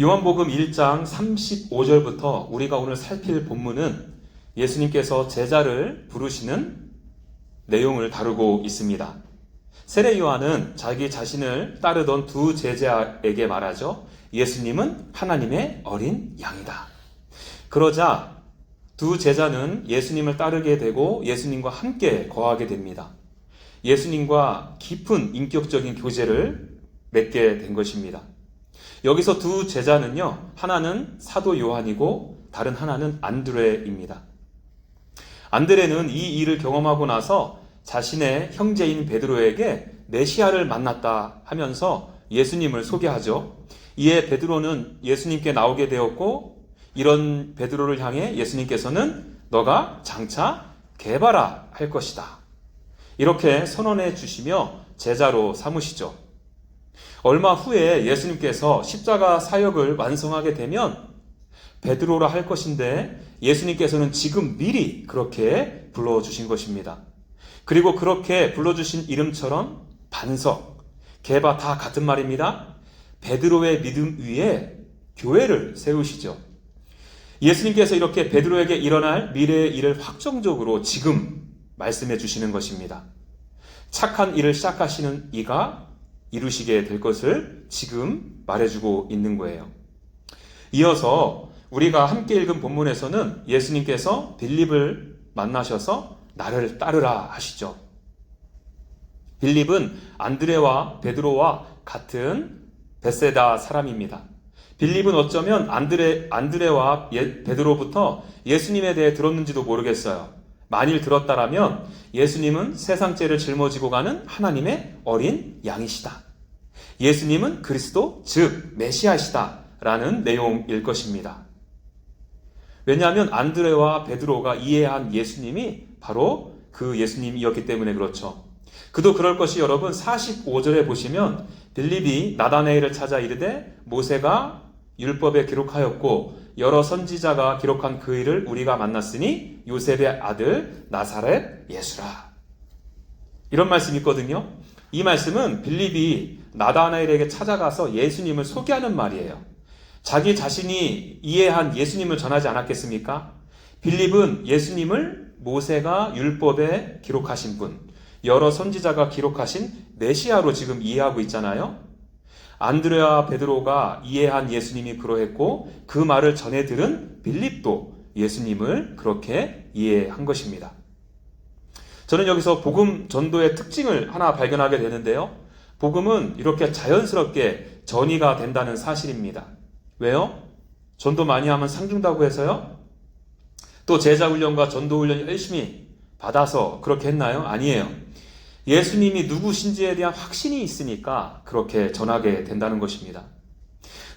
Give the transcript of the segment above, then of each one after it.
요한복음 1장 35절부터 우리가 오늘 살필 본문은 예수님께서 제자를 부르시는 내용을 다루고 있습니다. 세례 요한은 자기 자신을 따르던 두 제자에게 말하죠. 예수님은 하나님의 어린 양이다. 그러자 두 제자는 예수님을 따르게 되고 예수님과 함께 거하게 됩니다. 예수님과 깊은 인격적인 교제를 맺게 된 것입니다. 여기서 두 제자는요, 하나는 사도 요한이고 다른 하나는 안드레입니다. 안드레는 이 일을 경험하고 나서 자신의 형제인 베드로에게 메시아를 만났다 하면서 예수님을 소개하죠. 이에 베드로는 예수님께 나오게 되었고, 이런 베드로를 향해 예수님께서는 너가 장차 게바라 할 것이다, 이렇게 선언해 주시며 제자로 삼으시죠. 얼마 후에 예수님께서 십자가 사역을 완성하게 되면 베드로라 할 것인데 예수님께서는 지금 미리 그렇게 불러주신 것입니다. 그리고 그렇게 불러주신 이름처럼 반석, 게바 다 같은 말입니다. 베드로의 믿음 위에 교회를 세우시죠. 예수님께서 이렇게 베드로에게 일어날 미래의 일을 확정적으로 지금 말씀해 주시는 것입니다. 착한 일을 시작하시는 이가 이루시게 될 것을 지금 말해주고 있는 거예요. 이어서 우리가 함께 읽은 본문에서는 예수님께서 빌립을 만나셔서 나를 따르라 하시죠. 빌립은 안드레와 베드로와 같은 벳세다 사람입니다. 빌립은 어쩌면 안드레와 베드로부터 예수님에 대해 들었는지도 모르겠어요. 만일 들었다라면 예수님은 세상 죄를 짊어지고 가는 하나님의 어린 양이시다, 예수님은 그리스도 즉 메시아시다 라는 내용일 것입니다. 왜냐하면 안드레와 베드로가 이해한 예수님이 바로 그 예수님이었기 때문에 그렇죠. 그도 그럴 것이 여러분 45절에 보시면 빌립이 나다나엘을 찾아 이르되 모세가 율법에 기록하였고 여러 선지자가 기록한 그 일을 우리가 만났으니 요셉의 아들 나사렛 예수라, 이런 말씀이 있거든요. 이 말씀은 빌립이 나다나엘에게 찾아가서 예수님을 소개하는 말이에요. 자기 자신이 이해한 예수님을 전하지 않았겠습니까? 빌립은 예수님을 모세가 율법에 기록하신 분, 여러 선지자가 기록하신 메시아로 지금 이해하고 있잖아요. 안드레와 베드로가 이해한 예수님이 그러했고 그 말을 전해 들은 빌립도 예수님을 그렇게 이해한 것입니다. 저는 여기서 복음 전도의 특징을 하나 발견하게 되는데요. 복음은 이렇게 자연스럽게 전이가 된다는 사실입니다. 왜요? 전도 많이 하면 상 준다고 해서요? 또 제자 훈련과 전도 훈련 열심히 받아서 그렇게 했나요? 아니에요. 예수님이 누구신지에 대한 확신이 있으니까 그렇게 전하게 된다는 것입니다.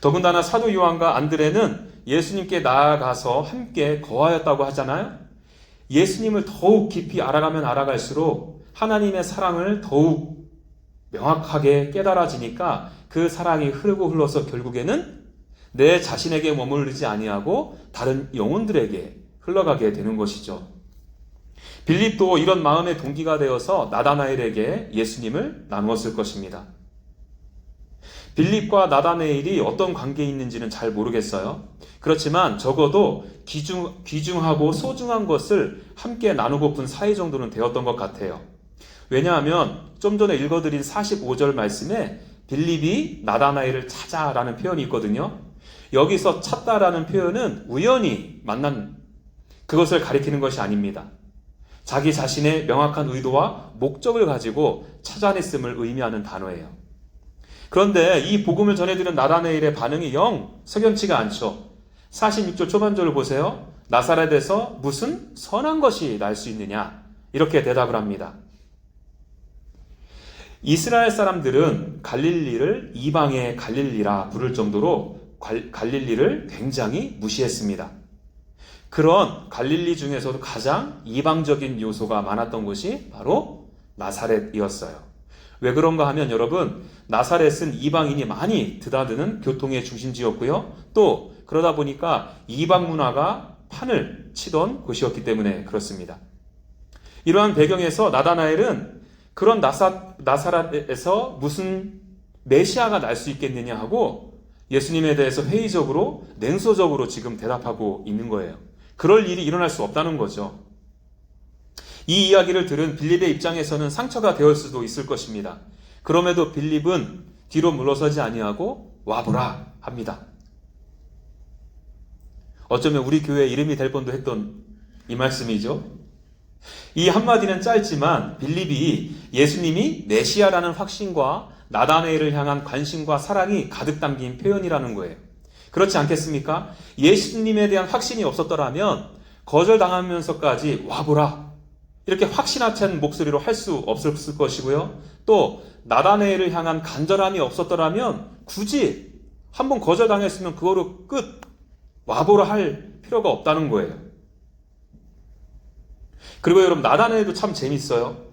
더군다나 사도 요한과 안드레는 예수님께 나아가서 함께 거하였다고 하잖아요. 예수님을 더욱 깊이 알아가면 알아갈수록 하나님의 사랑을 더욱 명확하게 깨달아지니까 그 사랑이 흐르고 흘러서 결국에는 내 자신에게 머무르지 아니하고 다른 영혼들에게 흘러가게 되는 것이죠. 빌립도 이런 마음의 동기가 되어서 나다나엘에게 예수님을 나누었을 것입니다. 빌립과 나다나엘이 어떤 관계에 있는지는 잘 모르겠어요. 그렇지만 적어도 귀중하고 소중한 것을 함께 나누고픈 사이 정도는 되었던 것 같아요. 왜냐하면 좀 전에 읽어드린 45절 말씀에 빌립이 나다나엘을 찾아라는 표현이 있거든요. 여기서 찾다라는 표현은 우연히 만난 그것을 가리키는 것이 아닙니다. 자기 자신의 명확한 의도와 목적을 가지고 찾아냈음을 의미하는 단어예요. 그런데 이 복음을 전해드린 나다나엘의 반응이 영 석연치가 않죠. 46절 초반절을 보세요. 나사렛에서 무슨 선한 것이 날 수 있느냐, 이렇게 대답을 합니다. 이스라엘 사람들은 갈릴리를 이방의 갈릴리라 부를 정도로 갈릴리를 굉장히 무시했습니다. 그런 갈릴리 중에서도 가장 이방적인 요소가 많았던 곳이 바로 나사렛이었어요. 왜 그런가 하면 여러분, 나사렛은 이방인이 많이 드나드는 교통의 중심지였고요. 또 그러다 보니까 이방 문화가 판을 치던 곳이었기 때문에 그렇습니다. 이러한 배경에서 나다나엘은 그런 나사렛에서 무슨 메시아가 날 수 있겠느냐 하고 예수님에 대해서 회의적으로 냉소적으로 지금 대답하고 있는 거예요. 그럴 일이 일어날 수 없다는 거죠. 이 이야기를 들은 빌립의 입장에서는 상처가 되었을 수도 있을 것입니다. 그럼에도 빌립은 뒤로 물러서지 아니하고 와보라 합니다. 어쩌면 우리 교회의 이름이 될 뻔도 했던 이 말씀이죠. 이 한마디는 짧지만 빌립이 예수님이 메시아라는 확신과 나다나엘을 향한 관심과 사랑이 가득 담긴 표현이라는 거예요. 그렇지 않겠습니까? 예수님에 대한 확신이 없었더라면 거절당하면서까지 와보라 이렇게 확신하찬 목소리로 할 수 없었을 것이고요. 또 나다나엘을 향한 간절함이 없었더라면 굳이 한번 거절당했으면 그거로 끝 와보라 할 필요가 없다는 거예요. 그리고 여러분 나다나엘도 참 재밌어요.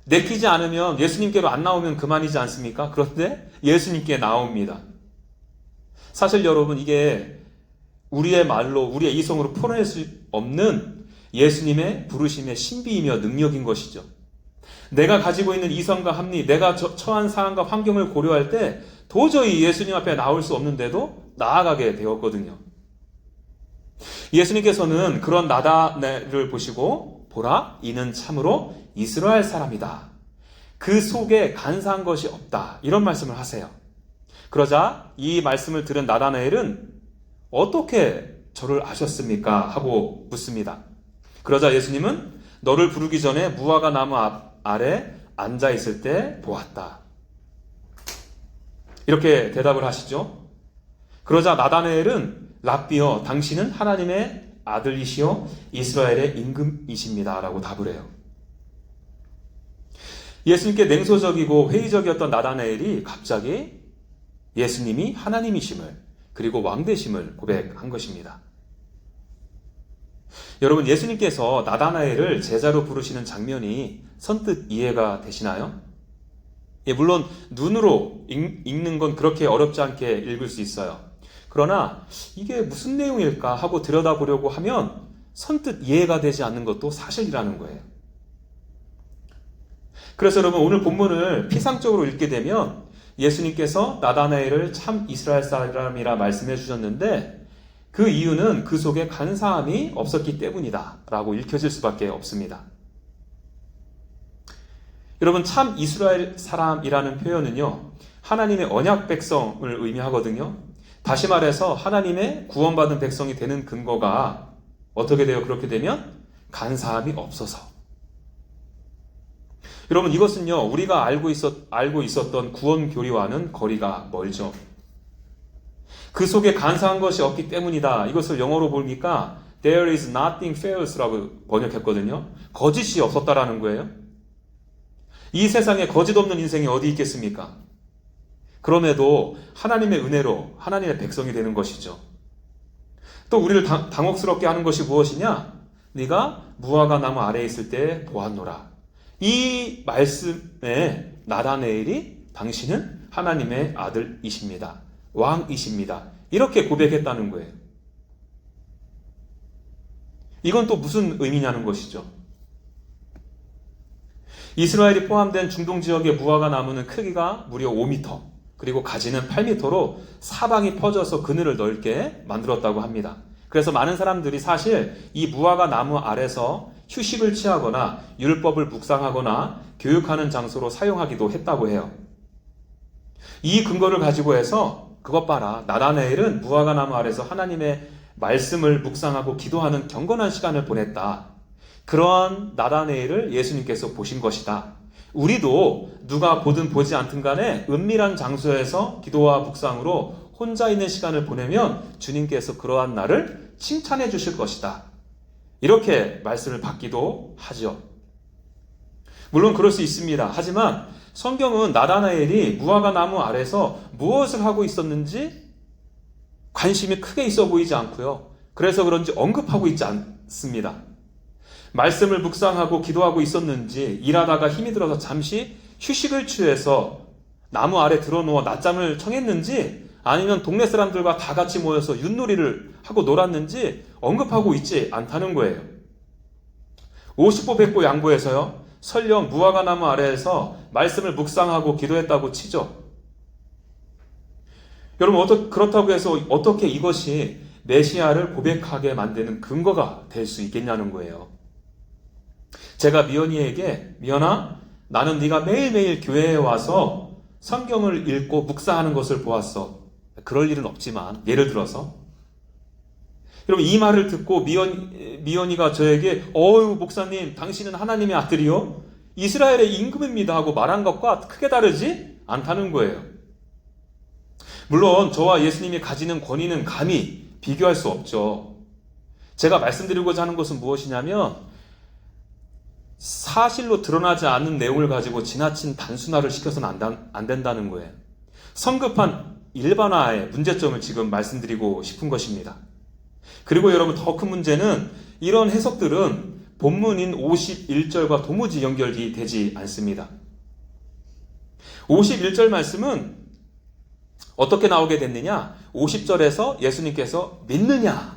내키지 않으면 예수님께로 안 나오면 그만이지 않습니까? 그런데 예수님께 나옵니다. 사실 여러분 이게 우리의 말로 우리의 이성으로 풀어낼 수 없는 예수님의 부르심의 신비이며 능력인 것이죠. 내가 가지고 있는 이성과 합리, 내가 처한 상황과 환경을 고려할 때 도저히 예수님 앞에 나올 수 없는데도 나아가게 되었거든요. 예수님께서는 그런 나다나엘을 보시고 보라, 이는 참으로 이스라엘 사람이다. 그 속에 간사한 것이 없다. 이런 말씀을 하세요. 그러자 이 말씀을 들은 나다나엘은 어떻게 저를 아셨습니까? 하고 묻습니다. 그러자 예수님은 너를 부르기 전에 무화과 나무 아래 앉아 있을 때 보았다. 이렇게 대답을 하시죠. 그러자 나다나엘은 랍비여 당신은 하나님의 아들이시요 이스라엘의 임금이십니다. 라고 답을 해요. 예수님께 냉소적이고 회의적이었던 나다나엘이 갑자기 예수님이 하나님이심을 그리고 왕되심을 고백한 것입니다. 여러분 예수님께서 나다나엘을 제자로 부르시는 장면이 선뜻 이해가 되시나요? 물론 눈으로 읽는 건 그렇게 어렵지 않게 읽을 수 있어요. 그러나 이게 무슨 내용일까 하고 들여다보려고 하면 선뜻 이해가 되지 않는 것도 사실이라는 거예요. 그래서 여러분 오늘 본문을 피상적으로 읽게 되면 예수님께서 나다나엘을 참 이스라엘 사람이라 말씀해 주셨는데 그 이유는 그 속에 간사함이 없었기 때문이다 라고 읽혀질 수밖에 없습니다. 여러분 참 이스라엘 사람이라는 표현은요 하나님의 언약 백성을 의미하거든요. 다시 말해서 하나님의 구원받은 백성이 되는 근거가 어떻게 돼요? 그렇게 되면 간사함이 없어서. 여러분 이것은요 우리가 알고 있었던 구원 교리와는 거리가 멀죠. 그 속에 간사한 것이 없기 때문이다. 이것을 영어로 보니까 There is nothing false라고 번역했거든요. 거짓이 없었다라는 거예요. 이 세상에 거짓 없는 인생이 어디 있겠습니까? 그럼에도 하나님의 은혜로 하나님의 백성이 되는 것이죠. 또 우리를 당혹스럽게 하는 것이 무엇이냐? 네가 무화과 나무 아래에 있을 때 보았노라. 이 말씀에 나다나엘이 당신은 하나님의 아들이십니다. 왕이십니다. 이렇게 고백했다는 거예요. 이건 또 무슨 의미냐는 것이죠. 이스라엘이 포함된 중동 지역의 무화과 나무는 크기가 무려 5m, 그리고 가지는 8m로 사방이 퍼져서 그늘을 넓게 만들었다고 합니다. 그래서 많은 사람들이 사실 이 무화과 나무 아래서 휴식을 취하거나 율법을 묵상하거나 교육하는 장소로 사용하기도 했다고 해요. 이 근거를 가지고 해서 그것 봐라, 나다나엘은 무화과 나무 아래서 하나님의 말씀을 묵상하고 기도하는 경건한 시간을 보냈다. 그러한 나다나엘을 예수님께서 보신 것이다. 우리도 누가 보든 보지 않든 간에 은밀한 장소에서 기도와 묵상으로 혼자 있는 시간을 보내면 주님께서 그러한 나를 칭찬해 주실 것이다. 이렇게 말씀을 받기도 하죠. 물론 그럴 수 있습니다. 하지만 성경은 나다나엘이 무화과 나무 아래서 무엇을 하고 있었는지 관심이 크게 있어 보이지 않고요. 그래서 그런지 언급하고 있지 않습니다. 말씀을 묵상하고 기도하고 있었는지, 일하다가 힘이 들어서 잠시 휴식을 취해서 나무 아래 들어누워 낮잠을 청했는지, 아니면 동네 사람들과 다 같이 모여서 윷놀이를 하고 놀았는지 언급하고 있지 않다는 거예요. 50보 100보 양보해서요, 설령 무화과 나무 아래에서 말씀을 묵상하고 기도했다고 치죠. 여러분, 그렇다고 해서 어떻게 이것이 메시아를 고백하게 만드는 근거가 될 수 있겠냐는 거예요. 제가 미연이에게, 미연아, 나는 네가 매일매일 교회에 와서 성경을 읽고 묵상하는 것을 보았어. 그럴 일은 없지만, 예를 들어서 여러분, 이 말을 듣고 미연이가 저에게 어유 목사님, 당신은 하나님의 아들이요? 이스라엘의 임금입니다 하고 말한 것과 크게 다르지 않다는 거예요. 물론 저와 예수님이 가지는 권위는 감히 비교할 수 없죠. 제가 말씀드리고자 하는 것은 무엇이냐면, 사실로 드러나지 않는 내용을 가지고 지나친 단순화를 시켜서는 안 된다는 거예요. 성급한 일반화의 문제점을 지금 말씀드리고 싶은 것입니다. 그리고 여러분, 더 큰 문제는 이런 해석들은 본문인 51절과 도무지 연결이 되지 않습니다. 51절 말씀은 어떻게 나오게 됐느냐? 50절에서 예수님께서 믿느냐에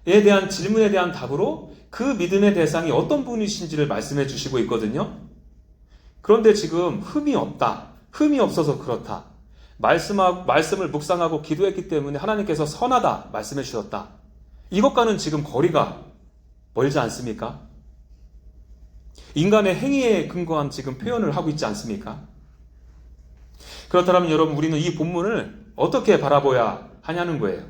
대한 질문에 대한 답으로 그 믿음의 대상이 어떤 분이신지를 말씀해 주시고 있거든요. 그런데 지금 흠이 없다. 흠이 없어서 그렇다. 말씀을 묵상하고 기도했기 때문에 하나님께서 선하다 말씀해 주셨다. 이것과는 지금 거리가 멀지 않습니까? 인간의 행위에 근거한 지금 표현을 하고 있지 않습니까? 그렇다면 여러분, 우리는 이 본문을 어떻게 바라봐야 하냐는 거예요.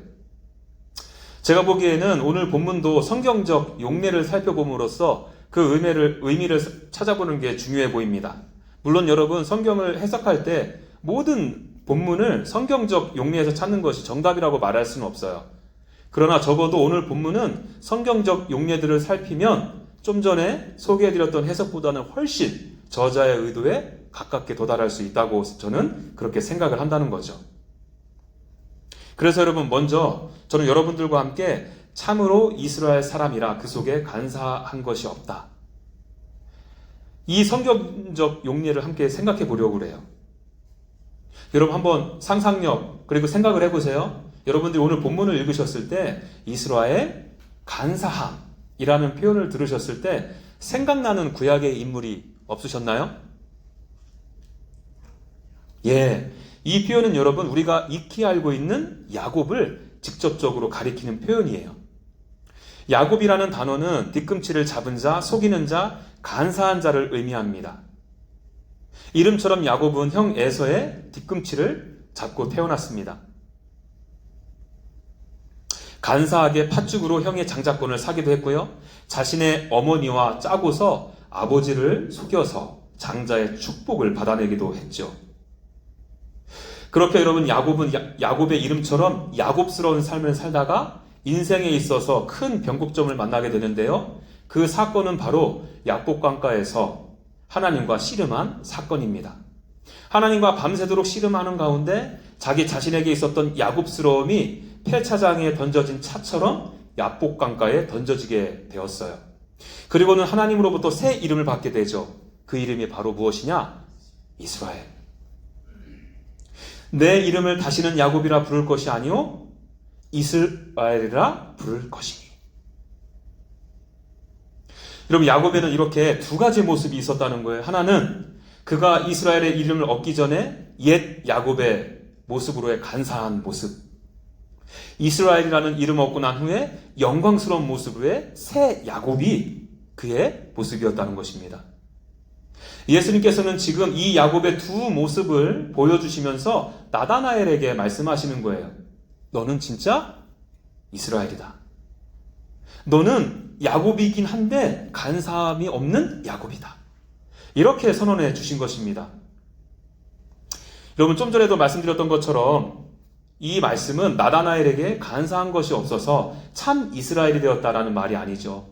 제가 보기에는 오늘 본문도 성경적 용례를 살펴봄으로써 그 의미를 찾아보는 게 중요해 보입니다. 물론 여러분, 성경을 해석할 때 모든 본문을 성경적 용례에서 찾는 것이 정답이라고 말할 수는 없어요. 그러나 적어도 오늘 본문은 성경적 용례들을 살피면 좀 전에 소개해드렸던 해석보다는 훨씬 저자의 의도에 가깝게 도달할 수 있다고 저는 그렇게 생각을 한다는 거죠. 그래서 여러분, 먼저 저는 여러분들과 함께 참으로 이스라엘 사람이라 그 속에 간사한 것이 없다. 이 성경적 용례를 함께 생각해 보려고 그래요. 여러분, 한번 상상력 그리고 생각을 해보세요. 여러분들이 오늘 본문을 읽으셨을 때 이스라엘 간사함이라는 표현을 들으셨을 때 생각나는 구약의 인물이 없으셨나요? 예, 이 표현은 여러분, 우리가 익히 알고 있는 야곱을 직접적으로 가리키는 표현이에요. 야곱이라는 단어는 뒤꿈치를 잡은 자, 속이는 자, 간사한 자를 의미합니다. 이름처럼 야곱은 형 에서의 뒤꿈치를 잡고 태어났습니다. 간사하게 팥죽으로 형의 장자권을 사기도 했고요. 자신의 어머니와 짜고서 아버지를 속여서 장자의 축복을 받아내기도 했죠. 그렇게 여러분, 야곱은 야곱의 이름처럼 야곱스러운 삶을 살다가 인생에 있어서 큰 변곡점을 만나게 되는데요. 그 사건은 바로 야복강가에서 하나님과 씨름한 사건입니다. 하나님과 밤새도록 씨름하는 가운데 자기 자신에게 있었던 야곱스러움이 폐차장에 던져진 차처럼 야복강가에 던져지게 되었어요. 그리고는 하나님으로부터 새 이름을 받게 되죠. 그 이름이 바로 무엇이냐? 이스라엘. 내 이름을 다시는 야곱이라 부를 것이 아니요 이스라엘이라 부를 것이니. 여러분, 야곱에는 이렇게 두 가지 모습이 있었다는 거예요. 하나는 그가 이스라엘의 이름을 얻기 전에 옛 야곱의 모습으로의 간사한 모습. 이스라엘이라는 이름 얻고 난 후에 영광스러운 모습으로의 새 야곱이 그의 모습이었다는 것입니다. 예수님께서는 지금 이 야곱의 두 모습을 보여주시면서 나다나엘에게 말씀하시는 거예요. 너는 진짜 이스라엘이다. 너는 야곱이긴 한데 간사함이 없는 야곱이다. 이렇게 선언해 주신 것입니다. 여러분, 좀 전에도 말씀드렸던 것처럼 이 말씀은 나다나엘에게 간사한 것이 없어서 참 이스라엘이 되었다라는 말이 아니죠.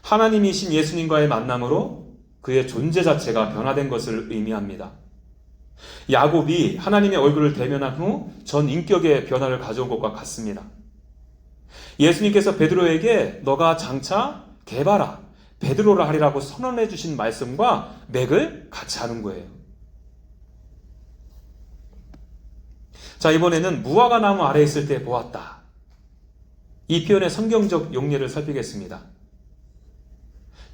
하나님이신 예수님과의 만남으로 그의 존재 자체가 변화된 것을 의미합니다. 야곱이 하나님의 얼굴을 대면한 후 전 인격의 변화를 가져온 것과 같습니다. 예수님께서 베드로에게 너가 장차 게바라, 베드로라 하리라고 선언해 주신 말씀과 맥을 같이 하는 거예요. 자, 이번에는 무화과 나무 아래에 있을 때 보았다. 이 표현의 성경적 용례를 살피겠습니다.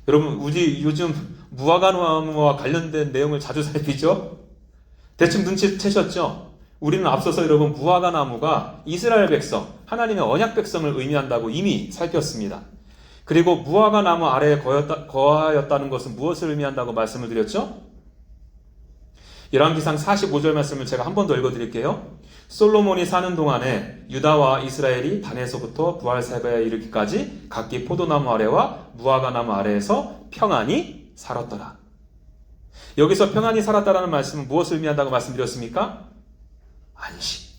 여러분, 우리 요즘 무화과 나무와 관련된 내용을 자주 살피죠? 대충 눈치채셨죠? 우리는 앞서서 여러분 무화과 나무가 이스라엘 백성, 하나님의 언약 백성을 의미한다고 이미 살폈습니다. 그리고 무화과 나무 아래에 거하였다는 것은 무엇을 의미한다고 말씀을 드렸죠? 열왕기상 45절 말씀을 제가 한 번 더 읽어드릴게요. 솔로몬이 사는 동안에 유다와 이스라엘이 단에서부터 부알세바에 이르기까지 각기 포도나무 아래와 무화과 나무 아래에서 평안히 살았더라. 여기서 평안히 살았다라는 말씀은 무엇을 의미한다고 말씀드렸습니까? 안식.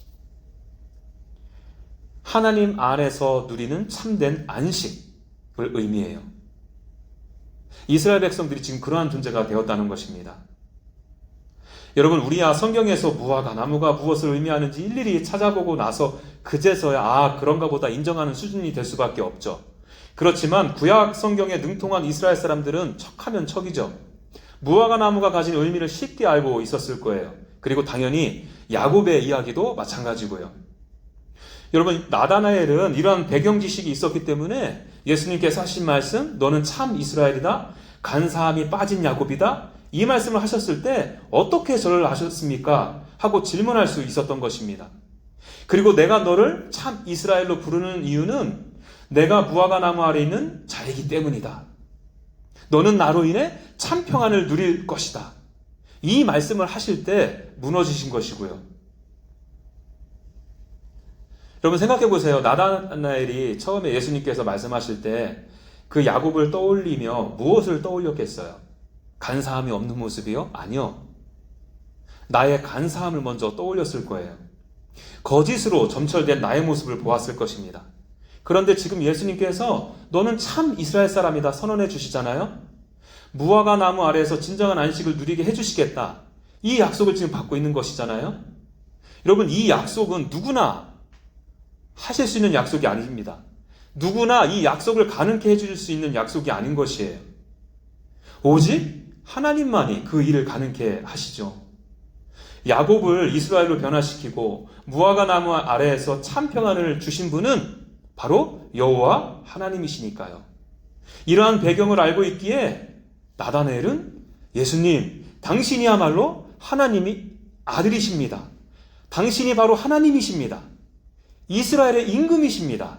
하나님 안에서 누리는 참된 안식을 의미해요. 이스라엘 백성들이 지금 그러한 존재가 되었다는 것입니다. 여러분, 우리야 성경에서 무화과 나무가 무엇을 의미하는지 일일이 찾아보고 나서 그제서야 그런가 보다 인정하는 수준이 될 수밖에 없죠. 그렇지만 구약 성경에 능통한 이스라엘 사람들은 척하면 척이죠. 무화과 나무가 가진 의미를 쉽게 알고 있었을 거예요. 그리고 당연히 야곱의 이야기도 마찬가지고요. 여러분, 나다나엘은 이러한 배경 지식이 있었기 때문에 예수님께서 하신 말씀, 너는 참 이스라엘이다, 간사함이 빠진 야곱이다, 이 말씀을 하셨을 때 어떻게 저를 아셨습니까? 하고 질문할 수 있었던 것입니다. 그리고 내가 너를 참 이스라엘로 부르는 이유는 내가 무화과 나무 아래 있는 자이기 때문이다. 너는 나로 인해 참 평안을 누릴 것이다. 이 말씀을 하실 때 무너지신 것이고요. 여러분 생각해 보세요. 나다나엘이 처음에 예수님께서 말씀하실 때 그 야곱을 떠올리며 무엇을 떠올렸겠어요? 간사함이 없는 모습이요? 아니요. 나의 간사함을 먼저 떠올렸을 거예요. 거짓으로 점철된 나의 모습을 보았을 것입니다. 그런데 지금 예수님께서 너는 참 이스라엘 사람이다 선언해 주시잖아요. 무화과 나무 아래에서 진정한 안식을 누리게 해주시겠다. 이 약속을 지금 받고 있는 것이잖아요. 여러분, 이 약속은 누구나 하실 수 있는 약속이 아닙니다. 누구나 이 약속을 가능케 해줄 수 있는 약속이 아닌 것이에요. 오직 하나님만이 그 일을 가능케 하시죠. 야곱을 이스라엘로 변화시키고 무화과 나무 아래에서 참 평안을 주신 분은 바로 여호와 하나님이시니까요. 이러한 배경을 알고 있기에 나다나엘은 예수님, 당신이야말로 하나님이 아들이십니다. 당신이 바로 하나님이십니다. 이스라엘의 임금이십니다.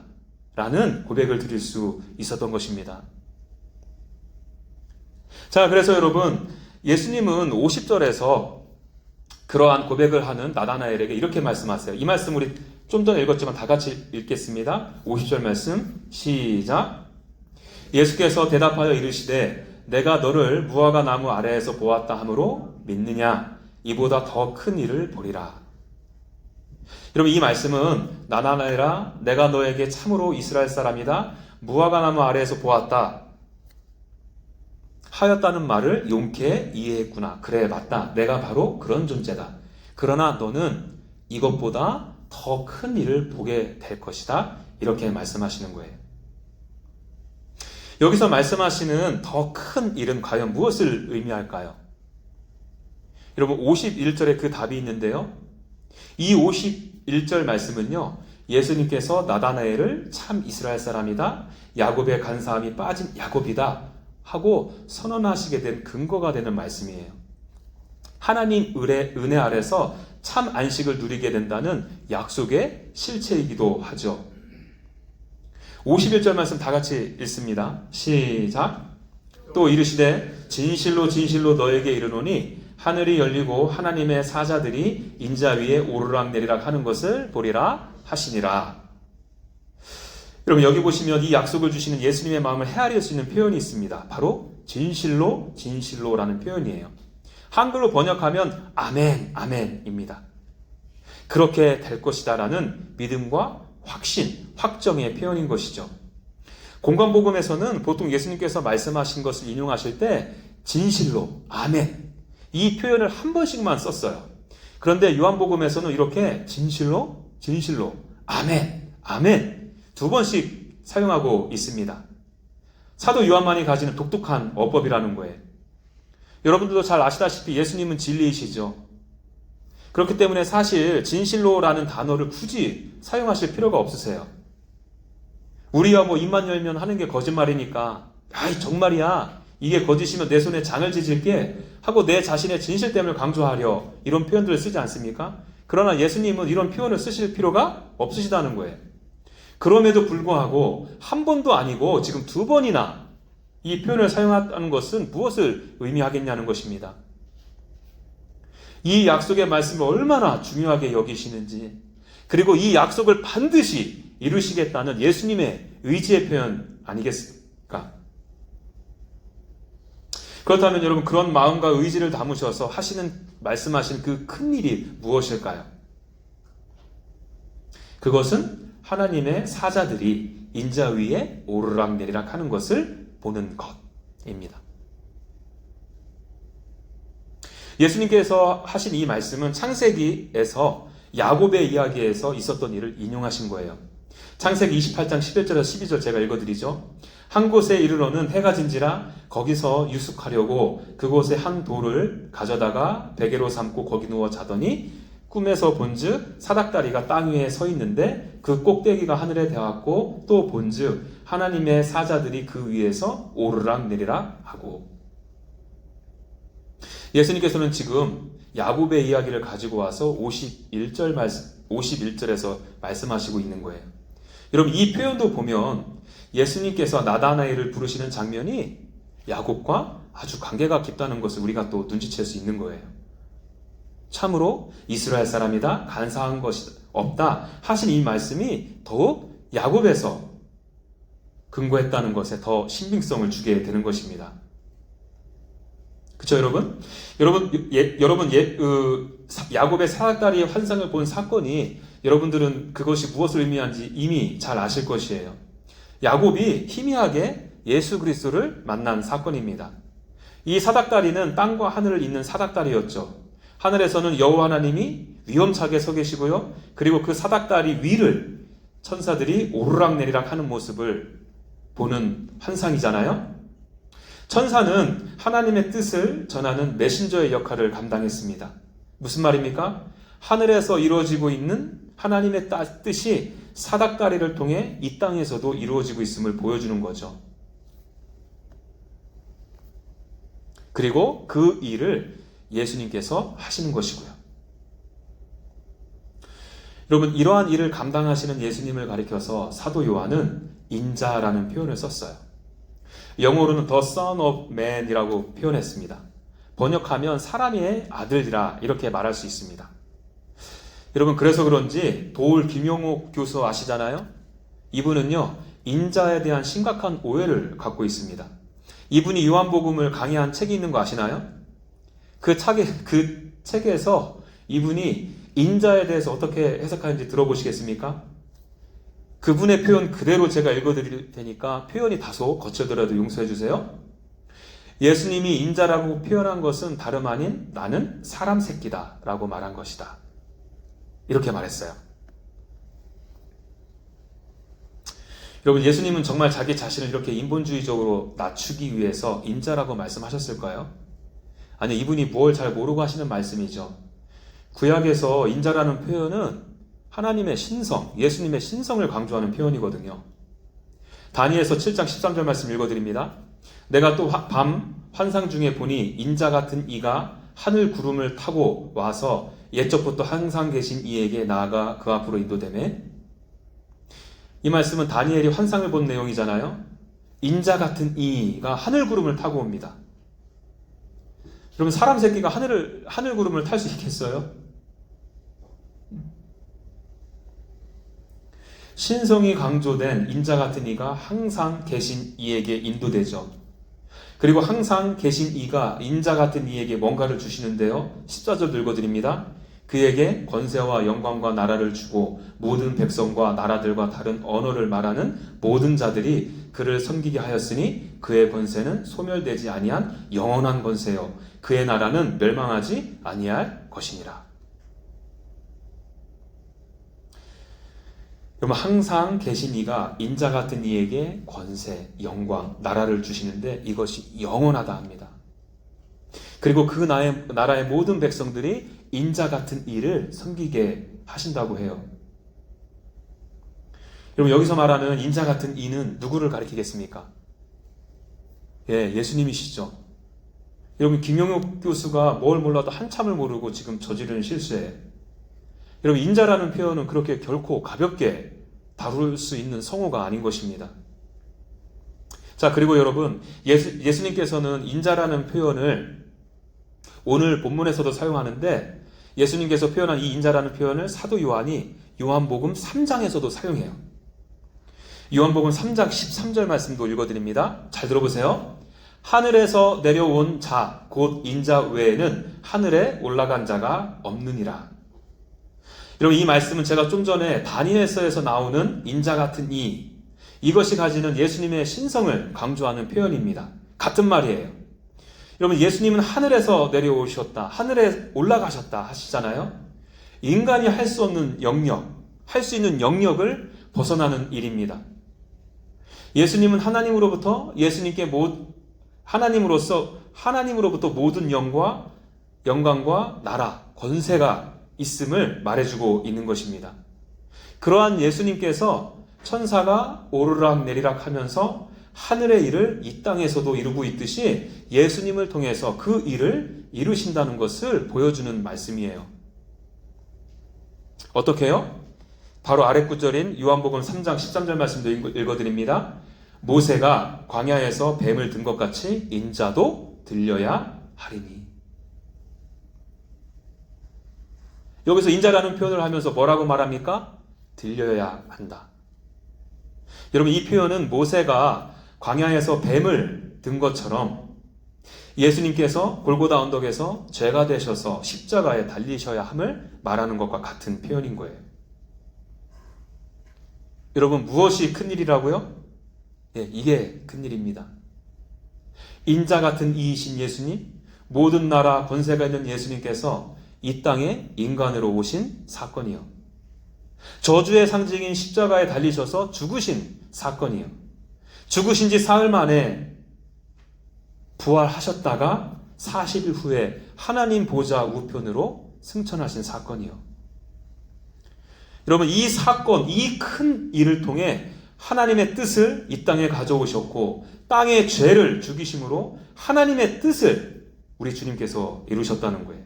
라는 고백을 드릴 수 있었던 것입니다. 자, 그래서 여러분, 예수님은 50절에서 그러한 고백을 하는 나다나엘에게 이렇게 말씀하세요. 이 말씀 우리 좀 전에 읽었지만 다 같이 읽겠습니다. 50절 말씀 시작. 예수께서 대답하여 이르시되 내가 너를 무화과 나무 아래에서 보았다 하므로 믿느냐? 이보다 더 큰 일을 보리라. 여러분, 이 말씀은 나다나엘아, 내가 너에게 참으로 이스라엘 사람이다, 무화과 나무 아래에서 보았다 하였다는 말을 용케 이해했구나. 그래, 맞다. 내가 바로 그런 존재다. 그러나 너는 이것보다 더 큰 일을 보게 될 것이다. 이렇게 말씀하시는 거예요. 여기서 말씀하시는 더 큰 일은 과연 무엇을 의미할까요? 여러분, 51절에 그 답이 있는데요. 이 51절 말씀은요, 예수님께서 나다나엘을 참 이스라엘 사람이다, 야곱의 간사함이 빠진 야곱이다 하고 선언하시게 된 근거가 되는 말씀이에요. 하나님 은혜 아래서 참 안식을 누리게 된다는 약속의 실체이기도 하죠. 51절 말씀 다 같이 읽습니다. 시작. 또 이르시되 진실로 진실로 너에게 이르노니 하늘이 열리고 하나님의 사자들이 인자 위에 오르락내리락 하는 것을 보리라 하시니라. 여러분, 여기 보시면 이 약속을 주시는 예수님의 마음을 헤아릴 수 있는 표현이 있습니다. 바로 진실로 진실로라는 표현이에요. 한글로 번역하면 아멘, 아멘입니다. 그렇게 될 것이다 라는 믿음과 확신, 확정의 표현인 것이죠. 공관복음에서는 보통 예수님께서 말씀하신 것을 인용하실 때 진실로, 아멘 이 표현을 한 번씩만 썼어요. 그런데 요한복음에서는 이렇게 진실로, 진실로, 아멘, 아멘 두 번씩 사용하고 있습니다. 사도 요한만이 가지는 독특한 어법이라는 거예요. 여러분들도 잘 아시다시피 예수님은 진리이시죠. 그렇기 때문에 사실 진실로라는 단어를 굳이 사용하실 필요가 없으세요. 우리야 뭐 입만 열면 하는 게 거짓말이니까 아이 정말이야, 이게 거짓이면 내 손에 장을 지질게 하고 내 자신의 진실됨을 강조하려 이런 표현들을 쓰지 않습니까? 그러나 예수님은 이런 표현을 쓰실 필요가 없으시다는 거예요. 그럼에도 불구하고 한 번도 아니고 지금 두 번이나 이 표현을 사용했다는 것은 무엇을 의미하겠냐는 것입니다. 이 약속의 말씀을 얼마나 중요하게 여기시는지, 그리고 이 약속을 반드시 이루시겠다는 예수님의 의지의 표현 아니겠습니까? 그렇다면 여러분, 그런 마음과 의지를 담으셔서 말씀하신 그 큰 일이 무엇일까요? 그것은 하나님의 사자들이 인자 위에 오르락내리락 하는 것을 보는 것입니다. 예수님께서 하신 이 말씀은 창세기에서 야곱의 이야기에서 있었던 일을 인용하신 거예요. 창세기 28장 11절에서 12절 제가 읽어드리죠. 한 곳에 이르러는 해가 진지라 거기서 유숙하려고 그곳에 한 돌을 가져다가 베개로 삼고 거기 누워 자더니 꿈에서 본즉 사닥다리가 땅 위에 서 있는데 그 꼭대기가 하늘에 닿았고 또 본즉 하나님의 사자들이 그 위에서 오르락 내리락 하고. 예수님께서는 지금 야곱의 이야기를 가지고 와서 51절에서 말씀하시고 있는 거예요. 여러분, 이 표현도 보면 예수님께서 나다나엘을 부르시는 장면이 야곱과 아주 관계가 깊다는 것을 우리가 또 눈치챌 수 있는 거예요. 참으로 이스라엘 사람이다, 간사한 것이 없다 하신 이 말씀이 더욱 야곱에서 근거했다는 것에 더 신빙성을 주게 되는 것입니다. 그렇죠, 여러분? 야곱의 사닥다리의 환상을 본 사건이, 여러분들은 그것이 무엇을 의미하는지 이미 잘 아실 것이에요. 야곱이 희미하게 예수 그리스도를 만난 사건입니다. 이 사닥다리는 땅과 하늘을 잇는 사닥다리였죠. 하늘에서는 여호와 하나님이 위엄차게 서 계시고요. 그리고 그 사닥다리 위를 천사들이 오르락내리락 하는 모습을 보는 환상이잖아요. 천사는 하나님의 뜻을 전하는 메신저의 역할을 감당했습니다. 무슨 말입니까? 하늘에서 이루어지고 있는 하나님의 뜻이 사닥다리를 통해 이 땅에서도 이루어지고 있음을 보여주는 거죠. 그리고 그 일을 예수님께서 하시는 것이고요. 여러분, 이러한 일을 감당하시는 예수님을 가리켜서 사도 요한은 인자라는 표현을 썼어요. 영어로는 The Son of Man이라고 표현했습니다. 번역하면 사람의 아들이라 이렇게 말할 수 있습니다. 여러분, 그래서 그런지 도울 김용옥 교수 아시잖아요? 이분은요, 인자에 대한 심각한 오해를 갖고 있습니다. 이분이 요한복음을 강의한 책이 있는 거 아시나요? 그 책에서 이분이 인자에 대해서 어떻게 해석하는지 들어보시겠습니까? 그분의 표현 그대로 제가 읽어드릴 테니까 표현이 다소 거칠더라도 용서해 주세요. 예수님이 인자라고 표현한 것은 다름 아닌 나는 사람 새끼다 라고 말한 것이다. 이렇게 말했어요. 여러분, 예수님은 정말 자기 자신을 이렇게 인본주의적으로 낮추기 위해서 인자라고 말씀하셨을까요? 아니, 이분이 뭘 잘 모르고 하시는 말씀이죠. 구약에서 인자라는 표현은 하나님의 신성, 예수님의 신성을 강조하는 표현이거든요. 다니엘서 7장 13절 말씀 읽어드립니다. 내가 또 밤 환상 중에 보니 인자 같은 이가 하늘 구름을 타고 와서 옛적부터 항상 계신 이에게 나아가 그 앞으로 인도되매. 이 말씀은 다니엘이 환상을 본 내용이잖아요. 인자 같은 이가 하늘 구름을 타고 옵니다. 여러분, 사람 새끼가 하늘 구름을 탈 수 있겠어요? 신성이 강조된 인자 같은 이가 항상 계신 이에게 인도되죠. 그리고 항상 계신 이가 인자 같은 이에게 뭔가를 주시는데요. 14절 읽어드립니다. 그에게 권세와 영광과 나라를 주고 모든 백성과 나라들과 다른 언어를 말하는 모든 자들이 그를 섬기게 하였으니 그의 권세는 소멸되지 아니한 영원한 권세요. 그의 나라는 멸망하지 아니할 것이니라. 그러면 항상 계신 이가 인자 같은 이에게 권세, 영광, 나라를 주시는데 이것이 영원하다 합니다. 그리고 그 나라의 모든 백성들이 인자 같은 이를 섬기게 하신다고 해요. 여러분, 여기서 말하는 인자 같은 이는 누구를 가리키겠습니까? 예수님이시죠. 여러분, 김용욱 교수가 뭘 몰라도 한참을 모르고 지금 저지르는 실수에 여러분, 인자라는 표현은 그렇게 결코 가볍게 다룰 수 있는 성어가 아닌 것입니다. 자, 그리고 여러분, 예수님께서는 인자라는 표현을 오늘 본문에서도 사용하는데, 예수님께서 표현한 이 인자라는 표현을 사도 요한이 요한복음 3장에서도 사용해요. 요한복음 3장 13절 말씀도 읽어드립니다. 잘 들어보세요. 하늘에서 내려온 자, 곧 인자 외에는 하늘에 올라간 자가 없느니라. 여러분, 이 말씀은 제가 좀 전에 다니엘서에서 나오는 인자 같은 이것이 가지는 예수님의 신성을 강조하는 표현입니다. 같은 말이에요. 여러분, 예수님은 하늘에서 내려오셨다, 하늘에 올라가셨다 하시잖아요. 인간이 할 수 없는 영역, 할 수 있는 영역을 벗어나는 일입니다. 예수님은 하나님으로부터 하나님으로부터 모든 영광과 나라, 권세가 있음을 말해주고 있는 것입니다. 그러한 예수님께서 천사가 오르락 내리락 하면서 하늘의 일을 이 땅에서도 이루고 있듯이 예수님을 통해서 그 일을 이루신다는 것을 보여주는 말씀이에요. 어떻게 해요? 바로 아래 구절인 요한복음 3장 13절 말씀도 읽어드립니다. 모세가 광야에서 뱀을 든 것 같이 인자도 들려야 하리니. 여기서 인자라는 표현을 하면서 뭐라고 말합니까? 들려야 한다. 여러분, 이 표현은 모세가 광야에서 뱀을 든 것처럼 예수님께서 골고다 언덕에서 죄가 되셔서 십자가에 달리셔야 함을 말하는 것과 같은 표현인 거예요. 여러분, 무엇이 큰일이라고요? 이게 큰일입니다. 인자 같은 이이신 예수님, 모든 나라 권세가 있는 예수님께서 이 땅에 인간으로 오신 사건이요. 저주의 상징인 십자가에 달리셔서 죽으신 사건이요. 죽으신 지 사흘 만에 부활하셨다가 40일 후에 하나님 보좌 우편으로 승천하신 사건이요. 여러분, 이 사건, 이 큰 일을 통해 하나님의 뜻을 이 땅에 가져오셨고 땅의 죄를 죽이심으로 하나님의 뜻을 우리 주님께서 이루셨다는 거예요.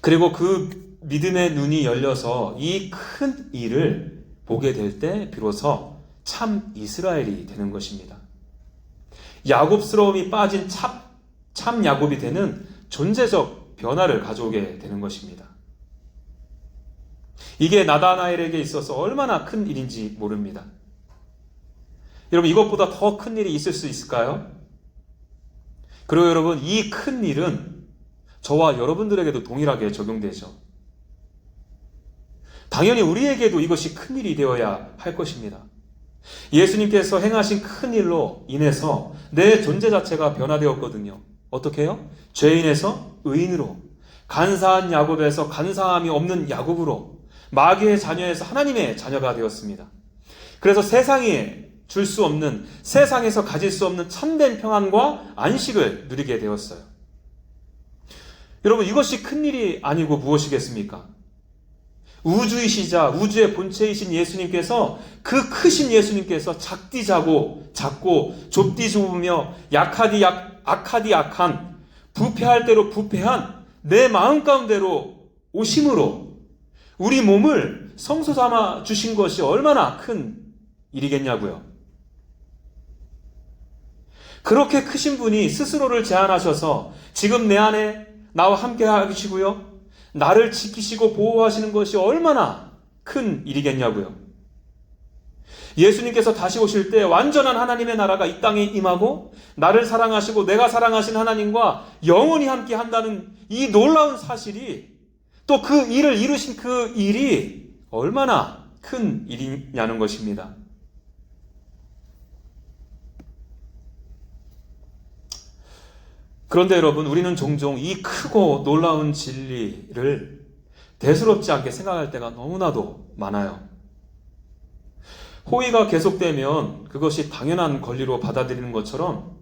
그리고 그 믿음의 눈이 열려서 이 큰 일을 보게 될 때 비로소 참 이스라엘이 되는 것입니다. 야곱스러움이 빠진 참 야곱이 되는 존재적 변화를 가져오게 되는 것입니다. 이게 나다나엘에게 있어서 얼마나 큰 일인지 모릅니다. 여러분, 이것보다 더 큰 일이 있을 수 있을까요? 그리고 여러분, 이 큰 일은 저와 여러분들에게도 동일하게 적용되죠. 당연히 우리에게도 이것이 큰 일이 되어야 할 것입니다. 예수님께서 행하신 큰 일로 인해서 내 존재 자체가 변화되었거든요. 어떻게 해요? 죄인에서 의인으로, 간사한 야곱에서 간사함이 없는 야곱으로, 마귀의 자녀에서 하나님의 자녀가 되었습니다. 그래서 세상에 줄 수 없는, 세상에서 가질 수 없는 참된 평안과 안식을 누리게 되었어요. 여러분, 이것이 큰일이 아니고 무엇이겠습니까? 우주이시자 우주의 본체이신 예수님께서, 그 크신 예수님께서 작디 작고 좁디 좁으며 악하디 악한, 부패할 대로 부패한 내 마음 가운데로 오심으로 우리 몸을 성소 삼아 주신 것이 얼마나 큰 일이겠냐고요. 그렇게 크신 분이 스스로를 제한하셔서 지금 내 안에 나와 함께 하시고요, 나를 지키시고 보호하시는 것이 얼마나 큰 일이겠냐고요. 예수님께서 다시 오실 때 완전한 하나님의 나라가 이 땅에 임하고 나를 사랑하시고 내가 사랑하신 하나님과 영원히 함께 한다는 이 놀라운 사실이, 또 그 일을 이루신 그 일이 얼마나 큰 일이냐는 것입니다. 그런데 여러분, 우리는 종종 이 크고 놀라운 진리를 대수롭지 않게 생각할 때가 너무나도 많아요. 호의가 계속되면 그것이 당연한 권리로 받아들이는 것처럼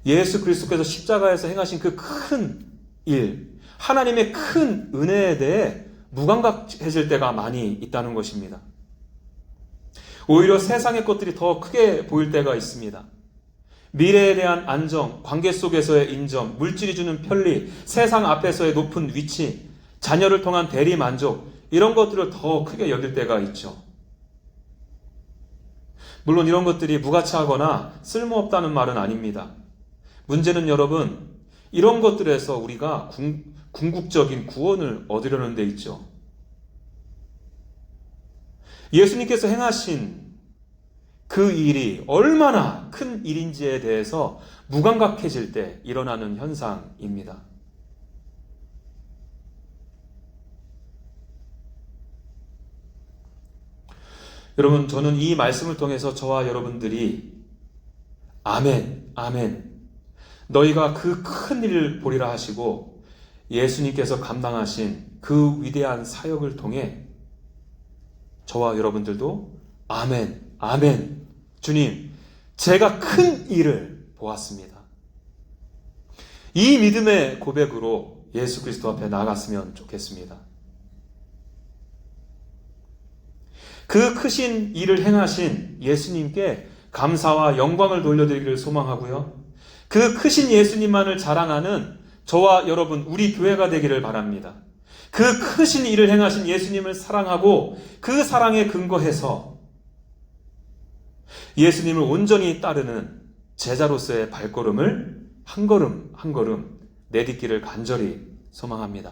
예수 그리스도께서 십자가에서 행하신 그 큰 일, 하나님의 큰 은혜에 대해 무감각해질 때가 많이 있다는 것입니다. 오히려 세상의 것들이 더 크게 보일 때가 있습니다. 미래에 대한 안정, 관계 속에서의 인정, 물질이 주는 편리, 세상 앞에서의 높은 위치, 자녀를 통한 대리 만족, 이런 것들을 더 크게 여길 때가 있죠. 물론 이런 것들이 무가치하거나 쓸모없다는 말은 아닙니다. 문제는 여러분, 이런 것들에서 우리가 궁극적인 구원을 얻으려는 데 있죠. 예수님께서 행하신 그 일이 얼마나 큰 일인지에 대해서 무감각해질 때 일어나는 현상입니다. 여러분, 저는 이 말씀을 통해서 저와 여러분들이 아멘, 아멘, 너희가 그 큰 일을 보리라 하시고 예수님께서 감당하신 그 위대한 사역을 통해 저와 여러분들도 아멘, 아멘, 주님, 제가 큰 일을 보았습니다. 이 믿음의 고백으로 예수 그리스도 앞에 나아갔으면 좋겠습니다. 그 크신 일을 행하신 예수님께 감사와 영광을 돌려드리기를 소망하고요. 그 크신 예수님만을 자랑하는 저와 여러분, 우리 교회가 되기를 바랍니다. 그 크신 일을 행하신 예수님을 사랑하고 그 사랑에 근거해서 예수님을 온전히 따르는 제자로서의 발걸음을 한 걸음 한 걸음 내딛기를 간절히 소망합니다.